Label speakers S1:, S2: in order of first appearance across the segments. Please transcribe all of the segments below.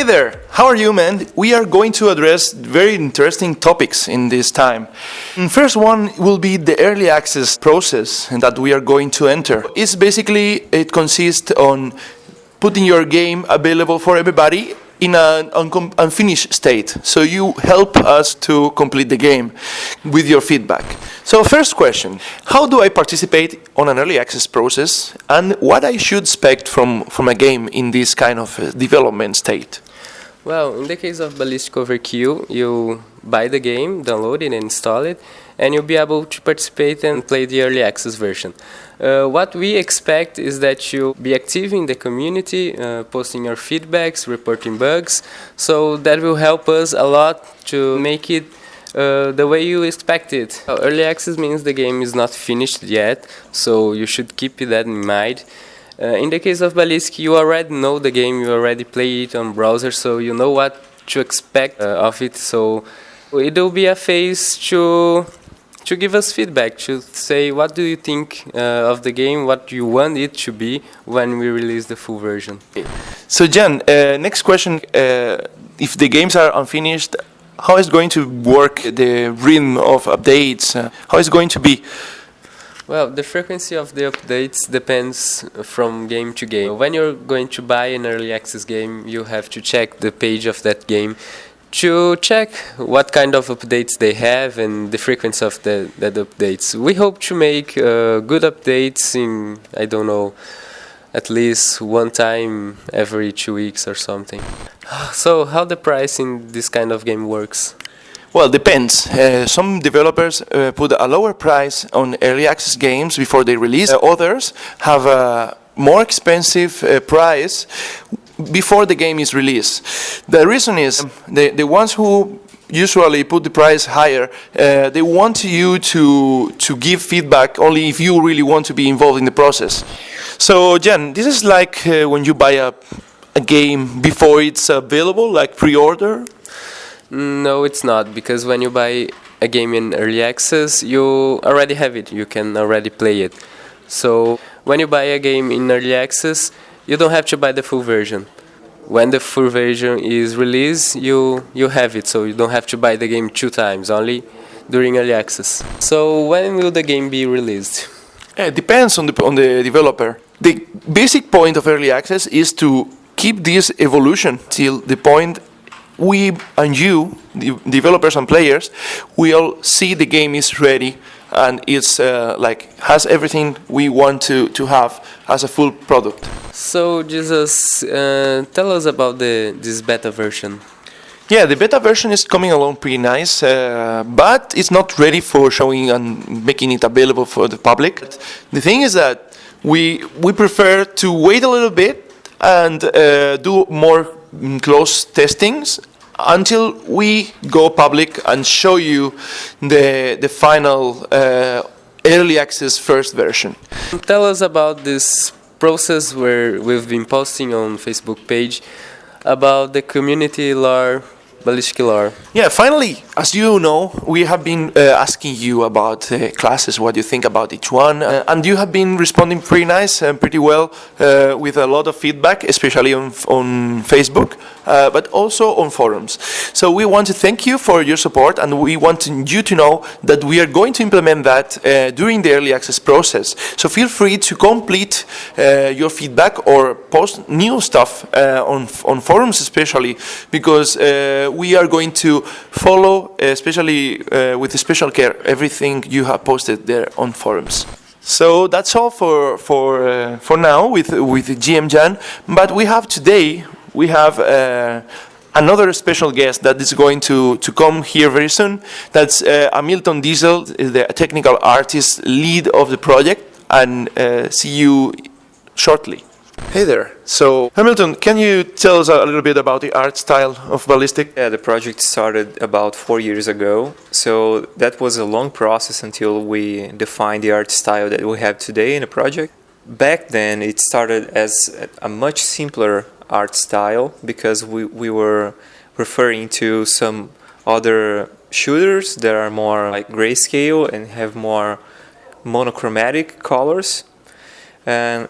S1: there, how are you, man? We are going to address very interesting topics in this time. And first one will be the early access process that we are going to enter. It's basically, it consists on putting your game available for everybody in an unfinished state. So you help us to complete the game with your feedback. So first question, how do I participate on an early access process and what I should expect from a game in this kind of development state?
S2: Well, in the case of Ballistic Overkill, you buy the game, download it and install it, and you'll be able to participate and play the early access version. What we expect is that you'll be active in the community, posting your feedbacks, reporting bugs, so that will help us a lot to make it the way you expect it. Early access means the game is not finished yet, so you should keep that in mind. In the case of Ballistic, you already know the game, you already play it on browser, so you know what to expect of it. So it will be a phase to give us feedback, to say what do you think of the game, what you want it to be when we release the full version.
S1: So Jan, next question, if the games are unfinished, how is going to work the rhythm of updates? How is it going to be?
S2: Well, the frequency of the updates depends from game to game. When you're going to buy an early access game, you have to check the page of that game to check what kind of updates they have and the frequency of that updates. We hope to make good updates in, I don't know, at least one time every 2 weeks or something. So how the price in this kind of game works?
S1: Well, it depends. Some developers put a lower price on early access games before they release. Others have a more expensive price before the game is released. The reason is the ones who usually put the price higher, they want you to give feedback only if you really want to be involved in the process. So, Jen, this is like when you buy a game before it's available, like pre-order?
S2: No, it's not, because when you buy a game in early access, you already have it, you can already play it. So when you buy a game in early access, you don't have to buy the full version. When the full version is released, you have it, so you don't have to buy the game 2 times, only during early access. So when will the game be released?
S1: It depends on the developer. The basic point of early access is to keep this evolution till the point we and you, the developers and players, we all see the game is ready and it's has everything we want to have as a full product.
S2: So Jesus, tell us about this beta version.
S1: Yeah, the beta version is coming along pretty nice, but it's not ready for showing and making it available for the public. The thing is that we prefer to wait a little bit and do more close testings until we go public and show you the final early access first version.
S2: Tell us about this process where we've been posting on Facebook page about the community lore, Ballistic lore.
S1: Yeah, finally, as you know, we have been asking you about classes, what you think about each one, and you have been responding pretty nice and pretty well with a lot of feedback, especially on Facebook, but also on forums. So we want to thank you for your support, and we want you to know that we are going to implement that during the early access process. So feel free to complete your feedback or post new stuff on forums, especially because we are going to follow, especially with special care, everything you have posted there on forums. So that's all for now with GM Jan. But we have another special guest that is going to come here very soon. That's Amilton Diesel, the technical artist lead of the project, and see you shortly. Hey there. So, Hamilton, can you tell us a little bit about the art style of Ballistic?
S3: Yeah, the project started about 4 years ago. So that was a long process until we defined the art style that we have today in the project. Back then, it started as a much simpler art style because we were referring to some other shooters that are more like grayscale and have more monochromatic colors. And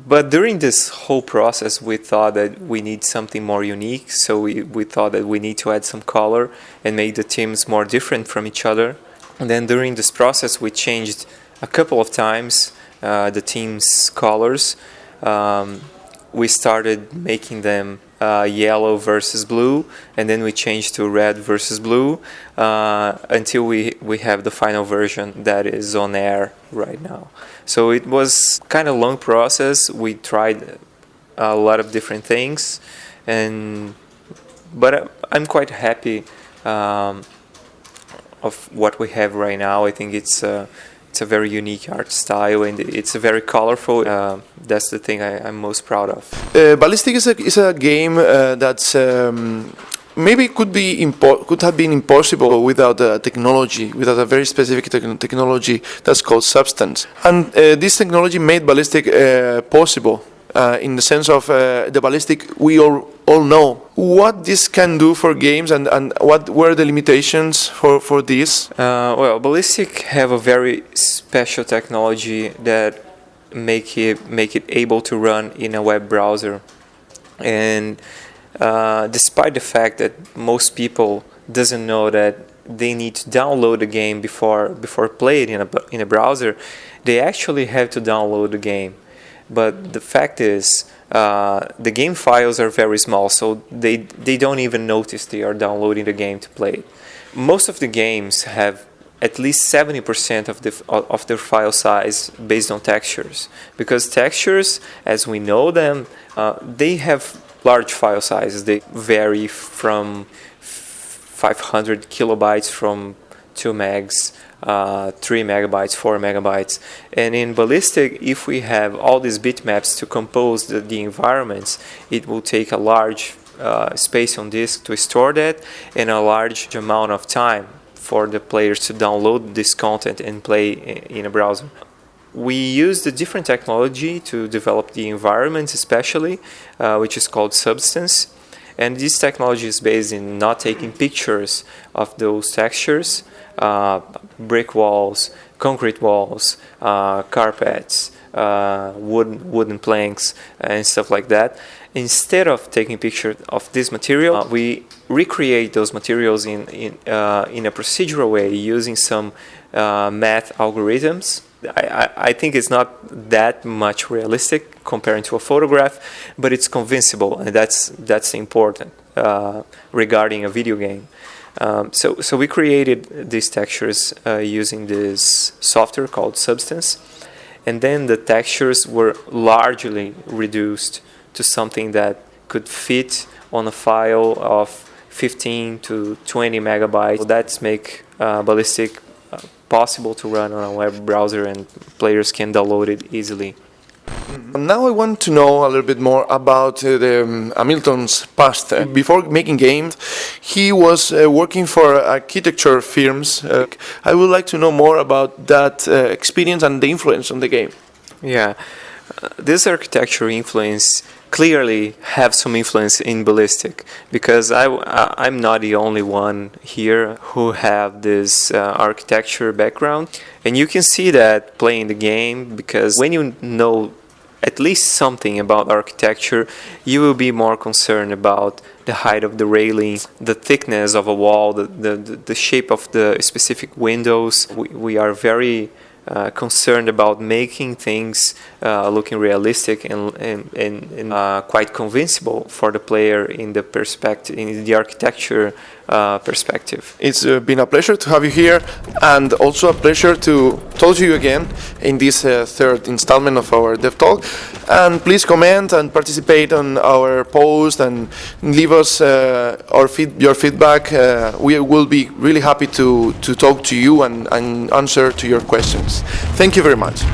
S3: But during this whole process, we thought that we need something more unique. So we thought that we need to add some color and make the teams more different from each other. And then during this process, we changed a couple of times the team's colors. We started making them yellow versus blue, and then we changed to red versus blue until we have the final version that is on air right now. So it was kind of a long process. We tried a lot of different things, but I'm quite happy of what we have right now. I think it's a very unique art style, and it's very colorful. That's the thing I'm most proud of.
S1: Ballistic is a game that's maybe could have been impossible without a technology, without a very specific technology that's called Substance. And this technology made Ballistic possible. In the sense of the Ballistic we all know. What this can do for games, and what were the limitations for this?
S3: Well, Ballistic have a very special technology that make it able to run in a web browser. And despite the fact that most people doesn't know that they need to download the game before play it in a browser, they actually have to download the game. But the fact is, the game files are very small, so they don't even notice they are downloading the game to play it. Most of the games have at least 70% of their file size based on textures, because textures, as we know them, they have large file sizes. They vary from 500 kilobytes from 2 megs. 3 megabytes, 4 megabytes. And in Ballistic, if we have all these bitmaps to compose the environments, it will take a large space on disk to store that, and a large amount of time for the players to download this content and play in a browser. We used a different technology to develop the environments, especially, which is called Substance. And this technology is based in not taking pictures of those textures, brick walls, concrete walls, carpets, wooden planks, and stuff like that. Instead of taking pictures of this material, we recreate those materials in a procedural way using some math algorithms. I think it's not that much realistic comparing to a photograph, but it's convincible, and that's important regarding a video game. So we created these textures using this software called Substance, and then the textures were largely reduced to something that could fit on a file of 15 to 20 megabytes. So that's make Ballistic possible to run on a web browser, and players can download it easily.
S1: Now I want to know a little bit more about Amilton's past. Before making games, he was working for architecture firms. I would like to know more about that experience and the influence on the game.
S3: Yeah, this architecture influence clearly have some influence in Ballistic, because I'm not the only one here who have this architecture background, and you can see that playing the game, because when you know at least something about architecture, you will be more concerned about the height of the railing, the thickness of a wall, the shape of the specific windows. We are very concerned about making things looking realistic and quite convincible for the player in the perspective, in the architecture perspective.
S1: It's been a pleasure to have you here, and also a pleasure to talk to you again in this third installment of our DevTalk. And please comment and participate on our post and leave us your feedback. We will be really happy to talk to you and answer to your questions. Thank you very much.